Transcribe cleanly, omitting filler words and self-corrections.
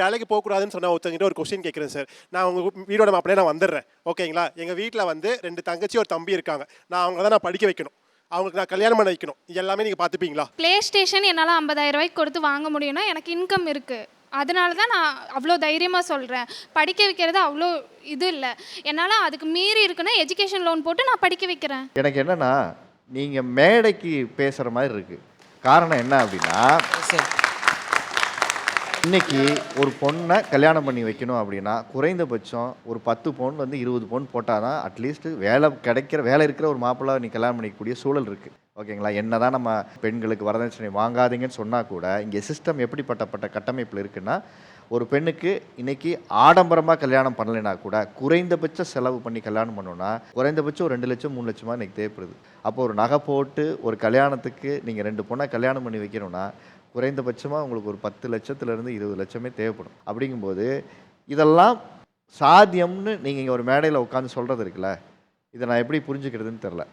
வேலைக்கு போகக்கூடாதுன்னு சொன்ன ஒருத்தங்கிட்ட ஒரு கொஸ்டின் கேட்குறேன் சார். நான் உங்கள் வீடோட மாப்பிள்ளையே நான் வந்துடுறேன், ஓகேங்களா? எங்கள் வீட்டில் வந்து 2 தங்கச்சி ஒரு தம்பி இருக்காங்க. அவங்கள தான் நான் படிக்க வைக்கணும், அவங்களுக்கு நான் கல்யாணம் பண்ண வைக்கணும். இது எல்லாமே நீங்கள் பார்த்துப்பீங்களா? ப்ளே ஸ்டேஷன் என்னால் 50,000 கொடுத்து வாங்க முடியும்னா எனக்கு இன்கம் இருக்குது. அதனால தான் நான் அவ்வளோ தைரியமாக சொல்கிறேன். படிக்க வைக்கிறது அவ்வளோ இது இல்லை. என்னால் அதுக்கு மீறி இருக்குன்னா எஜுகேஷன் லோன் போட்டு நான் படிக்க வைக்கிறேன். எனக்கு என்னன்னா, நீங்கள் மேடைக்கு பேசுகிற மாதிரி இருக்குது. காரணம் என்ன அப்படின்னா, இன்னைக்கு ஒரு பொண்ணை கல்யாணம் பண்ணி வைக்கணும் அப்படின்னா குறைந்தபட்சம் ஒரு 10 பவுன் 20 பவுன் போட்டால் தான் அட்லீஸ்ட் வேலை இருக்கிற ஒரு மாப்பிள்ளை நீ கல்யாணம் பண்ணிக்கக்கூடிய சூழல் இருக்குது. ஓகேங்களா? என்ன தான் நம்ம பெண்களுக்கு வரதட்சணை வாங்காதீங்கன்னு சொன்னால் கூட இங்கே சிஸ்டம் எப்படிப்பட்ட கட்டமைப்பில் இருக்குன்னா, ஒரு பெண்ணுக்கு இன்னைக்கு ஆடம்பரமாக கல்யாணம் பண்ணலைன்னா கூட குறைந்தபட்ச செலவு பண்ணி கல்யாணம் பண்ணோன்னா குறைந்தபட்சம் ஒரு 2 லட்சம் 3 லட்சமாக இன்றைக்கி தேவைப்படுது. அப்போ ஒரு நகை போட்டு ஒரு கல்யாணத்துக்கு நீங்கள் 2 பொண்ணை கல்யாணம் பண்ணி வைக்கணும்னா குறைந்தபட்சமாக உங்களுக்கு ஒரு 10 லட்சத்துலேருந்து 20 லட்சமே தேவைப்படும். அப்படிங்கும்போது இதெல்லாம் சாத்தியம்னு நீங்கள் இங்கே ஒரு மேடையில் உட்காந்து சொல்கிறது இருக்குல்ல, இதை நான் எப்படி புரிஞ்சுக்கிறதுன்னு தெரில.